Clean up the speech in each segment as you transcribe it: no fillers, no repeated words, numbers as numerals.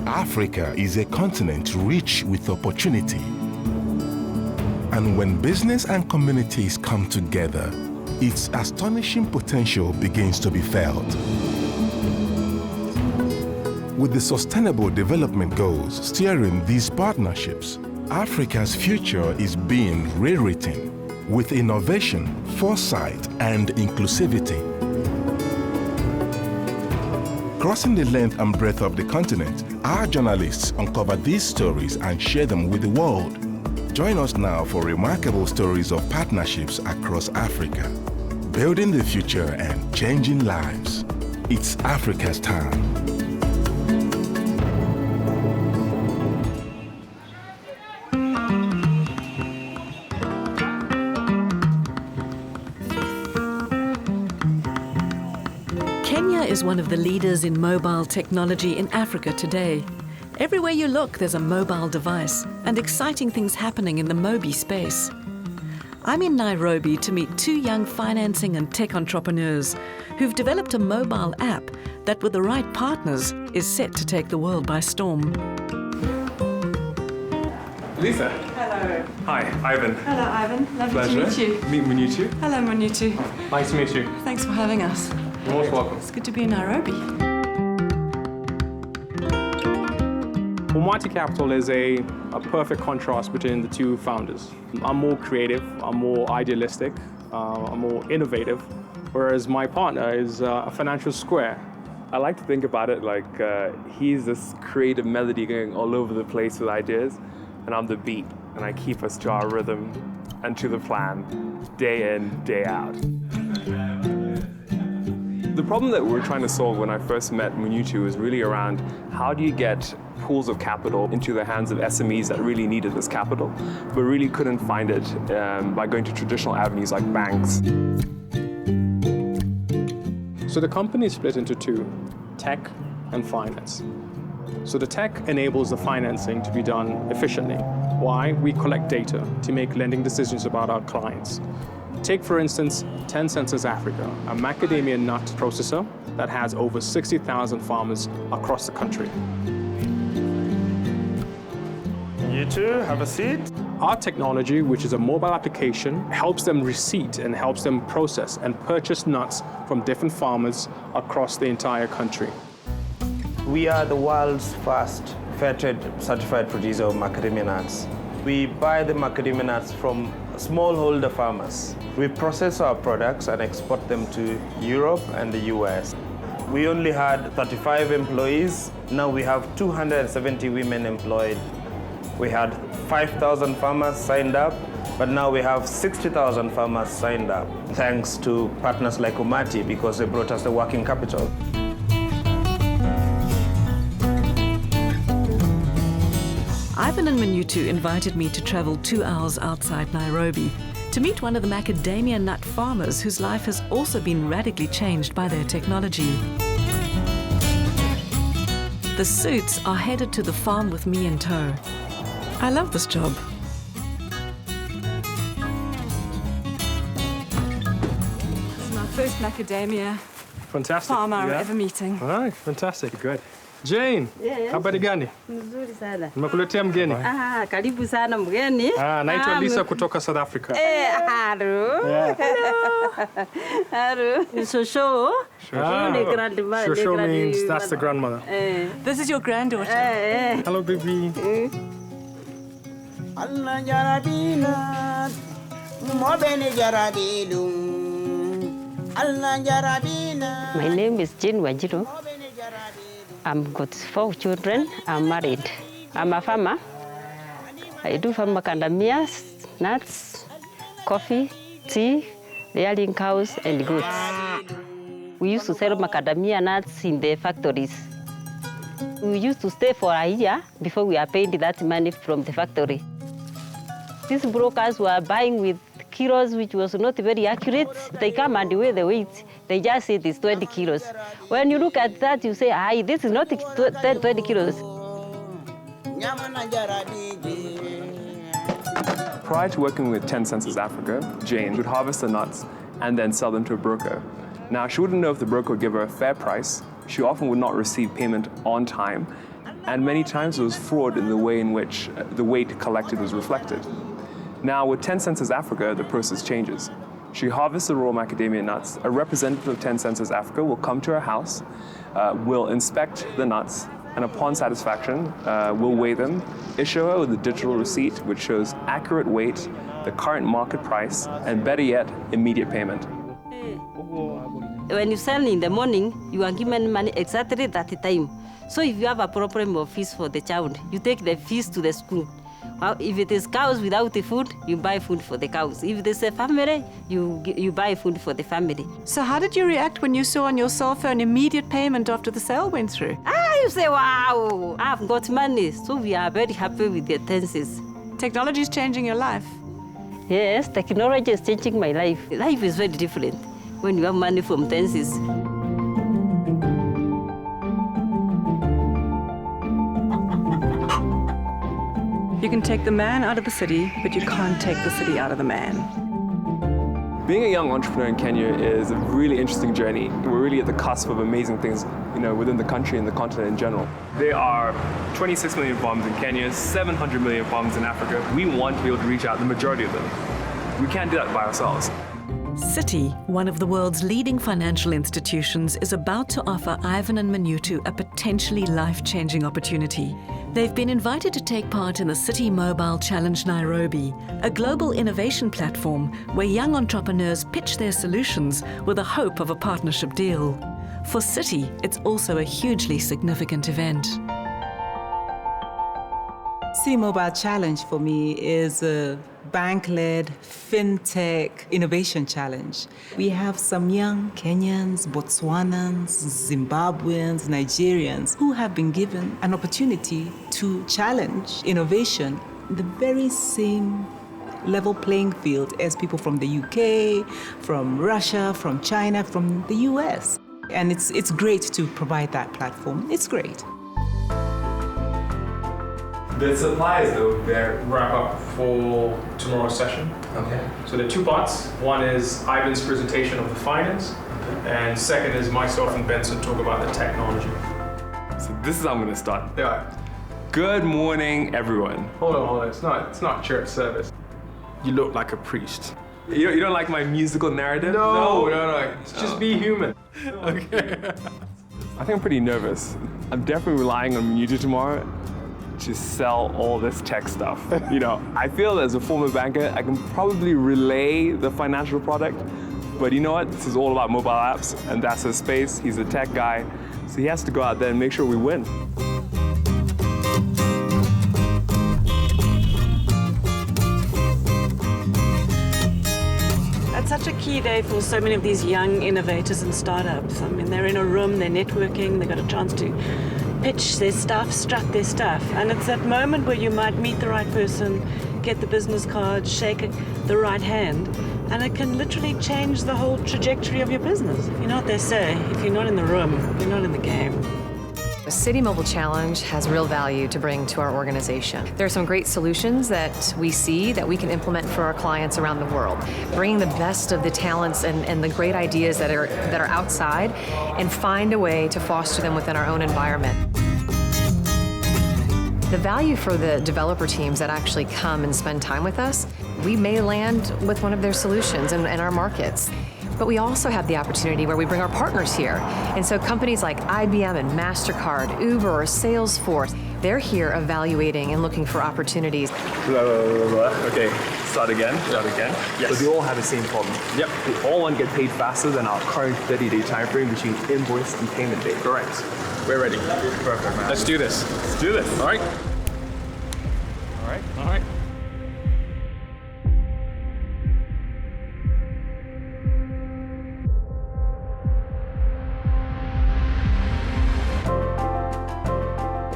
Africa is a continent rich with opportunity. And when business and communities come together, its astonishing potential begins to be felt. With the Sustainable Development Goals steering these partnerships, Africa's future is being rewritten with innovation, foresight, and inclusivity. Crossing the length and breadth of the continent, our journalists uncover these stories and share them with the world. Join us now for remarkable stories of partnerships across Africa, building the future and changing lives. It's Africa's time. Kenya is one of the leaders in mobile technology in Africa today. Everywhere you look, there's a mobile device and exciting things happening in the Mobi space. I'm in Nairobi to meet two young financing and tech entrepreneurs who've developed a mobile app that, with the right partners, is set to take the world by storm. Lisa. Hello. Hi, Ivan. Hello, Ivan. Lovely Pleasure. to meet you. Meet Manutu. Hello, Manutu. Nice to meet you. Thanks for having us. You're most welcome. It's good to be in Nairobi. Mobi-tech Capital is a perfect contrast between the two founders. I'm more creative, I'm more idealistic, I'm more innovative, whereas my partner is a financial square. I like to think about it like he's this creative melody going all over the place with ideas, and I'm the beat, and I keep us to our rhythm and to the plan, day in, day out. The problem that we're trying to solve when I first met Manutu is really around how do you get pools of capital into the hands of SMEs that really needed this capital, but really couldn't find it by going to traditional avenues like banks. So the company is split into two, tech and finance. So the tech enables the financing to be done efficiently. Why? We collect data to make lending decisions about our clients. Take, for instance, 10 Senses Africa, a macadamia nut processor that has over 60,000 farmers across the country. You two, have a seat. Our technology, which is a mobile application, helps them receipt and helps them process and purchase nuts from different farmers across the entire country. We are the world's first fair trade certified producer of macadamia nuts. We buy the macadamia nuts from smallholder farmers. We process our products and export them to Europe and the US. We only had 35 employees. Now we have 270 women employed. We had 5,000 farmers signed up, but now we have 60,000 farmers signed up, thanks to partners like Umati, because they brought us the working capital. Ivan and Manutu invited me to travel 2 hours outside Nairobi to meet one of the macadamia nut farmers whose life has also been radically changed by their technology. The suits are headed to the farm with me in tow. I love this job. This is my first macadamia Fantastic. farmer I'm ever meeting. All right, fantastic, good. Jane, Yes. habari gani? Mzuri sana. Nimekuletea mgeni. Karibu sana mgeni. Naitwa Lisa kutoka South Africa. Hello. Yeah. Hello. Shosho. Shosho means that's the grandmother. This is your granddaughter. Hello, baby. Allah jarabina, mobene jarabilu. Allah jarabina. My name is Jane Wajiro. I've got 4 children. I'm married. I'm a farmer. I do farm macadamia, nuts, coffee, tea, rearing cows and goats. We used to sell macadamia nuts in the factories. We used to stay for a year before we are paid that money from the factory. These brokers were buying with kilos, which was not very accurate. They come and weigh the weight. They just say it's 20 kilos. When you look at that, you say, this is not 20 kilos. Prior to working with 10 Senses Africa, Jane would harvest the nuts and then sell them to a broker. Now, she wouldn't know if the broker would give her a fair price. She often would not receive payment on time. and many times there was fraud in the way in which the weight collected was reflected. Now, with 10 Senses Africa, the process changes. She harvests the raw macadamia nuts. A representative of 10 Senses Africa will come to her house, will inspect the nuts, and upon satisfaction, we'll weigh them, issue her with a digital receipt which shows accurate weight, the current market price, and better yet, immediate payment. When you sell in the morning, you are given money exactly that time. So if you have a problem of fees for the child, you take the fees to the school. If it is cows without the food, you buy food for the cows. If there's a family, you buy food for the family. So how did you react when you saw on your cell phone immediate payment after the sale went through? You say, wow, I've got money. So we are very happy with the tenses. Technology is changing your life. Yes, technology is changing my life. Life is very different when you have money from tenses. You can take the man out of the city, but you can't take the city out of the man. Being a young entrepreneur in Kenya is a really interesting journey. We're really at the cusp of amazing things, within the country and the continent in general. There are 26 million farms in Kenya, 700 million farms in Africa. We want to be able to reach out the majority of them. We can't do that by ourselves. Citi, one of the world's leading financial institutions, is about to offer Ivan and Minutu a potentially life-changing opportunity. They've been invited to take part in the Citi Mobile Challenge Nairobi, a global innovation platform where young entrepreneurs pitch their solutions with the hope of a partnership deal. For Citi, it's also a hugely significant event. Citi Mobile Challenge for me is a bank-led Fintech innovation challenge. We have some young Kenyans, Botswanans, Zimbabweans, Nigerians who have been given an opportunity to challenge innovation in the very same level playing field as people from the UK, from Russia, from China, from the US. And it's great to provide that platform. It's great. The suppliers, though, they're wrap up for tomorrow's session. Okay. So there are two parts. One is Ivan's presentation of the finance, and second is myself and Benson talk about the technology. So this is how I'm going to start. Yeah. Good morning, everyone. Hold on. It's not church service. You look like a priest. You don't like my musical narrative? No. Just be human. Okay. I think I'm pretty nervous. I'm definitely relying on Minutu tomorrow to sell all this tech stuff. I feel as a former banker, I can probably relay the financial product, but you know what? This is all about mobile apps, and that's his space. He's a tech guy, so he has to go out there and make sure we win. It's such a key day for so many of these young innovators and startups. I mean, they're in a room, they're networking, they've got a chance to pitch their stuff, strut their stuff. And it's that moment where you might meet the right person, get the business card, shake the right hand, and it can literally change the whole trajectory of your business. You know what they say, if you're not in the room, you're not in the game. The Citi Mobile Challenge has real value to bring to our organization. There are some great solutions that we see that we can implement for our clients around the world, bringing the best of the talents and the great ideas that are outside and find a way to foster them within our own environment. The value for the developer teams that actually come and spend time with us, we may land with one of their solutions in our markets. But we also have the opportunity where we bring our partners here. And so companies like IBM and MasterCard, Uber, or Salesforce, they're here evaluating and looking for opportunities. Okay, start again. Yes. So they all have the same problem. Yep. They all want to get paid faster than our current 30-day time frame between invoice and payment date. Correct. We're ready. Perfect, man. Let's do this. Let's do this. All right.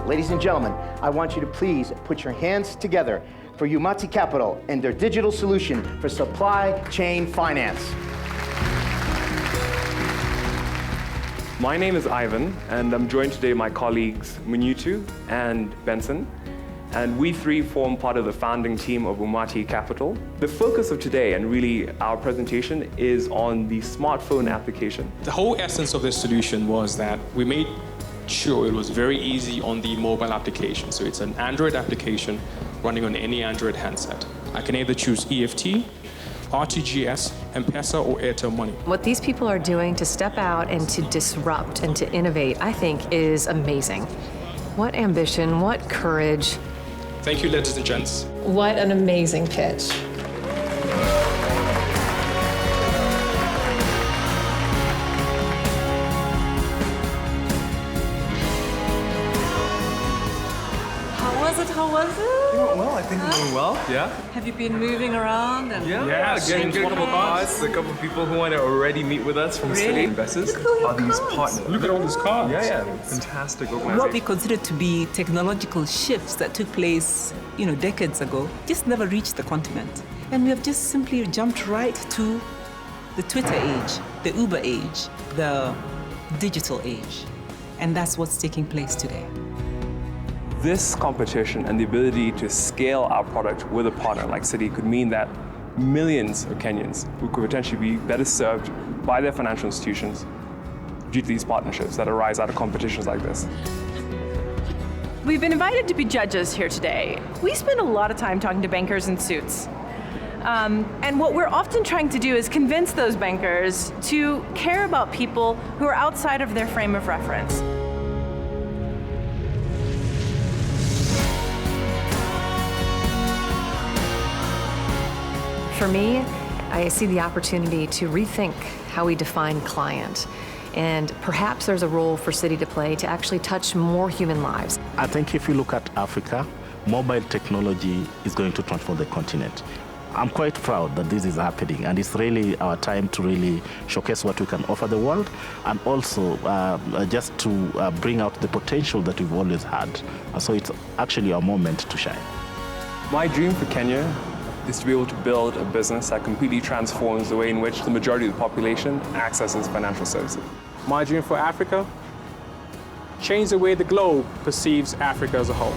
Ladies and gentlemen, I want you to please put your hands together for Umati Capital and their digital solution for supply chain finance. My name is Ivan, and I'm joined today by my colleagues Minutu and Benson. And we three form part of the founding team of Umati Capital. The focus of today, and really our presentation, is on the smartphone application. The whole essence of this solution was that we made sure it was very easy on the mobile application. So it's an Android application running on any Android handset. I can either choose EFT, RTGS, M-Pesa, or Airtel Money. What these people are doing to step out and to disrupt and to innovate, I think, is amazing. What ambition, what courage. Thank you, ladies and gents. What an amazing pitch. How was it? Well, I think we're doing well, yeah. Have you been moving around? And Getting a couple of cards. A couple of people who want to already meet with us from Citi investors are these partners. Look at all these cards. Yeah. Fantastic organization. What we consider to be technological shifts that took place, decades ago, just never reached the continent. And we have just simply jumped right to the Twitter age, the Uber age, the digital age. And that's what's taking place today. This competition and the ability to scale our product with a partner like Citi could mean that millions of Kenyans who could potentially be better served by their financial institutions due to these partnerships that arise out of competitions like this. We've been invited to be judges here today. We spend a lot of time talking to bankers in suits. And what we're often trying to do is convince those bankers to care about people who are outside of their frame of reference. For me, I see the opportunity to rethink how we define client. And perhaps there's a role for Citi to play to actually touch more human lives. I think if you look at Africa, mobile technology is going to transform the continent. I'm quite proud that this is happening, and it's really our time to really showcase what we can offer the world, and also just to bring out the potential that we've always had. So it's actually our moment to shine. My dream for Kenya is to be able to build a business that completely transforms the way in which the majority of the population accesses financial services. My dream for Africa, change the way the globe perceives Africa as a whole.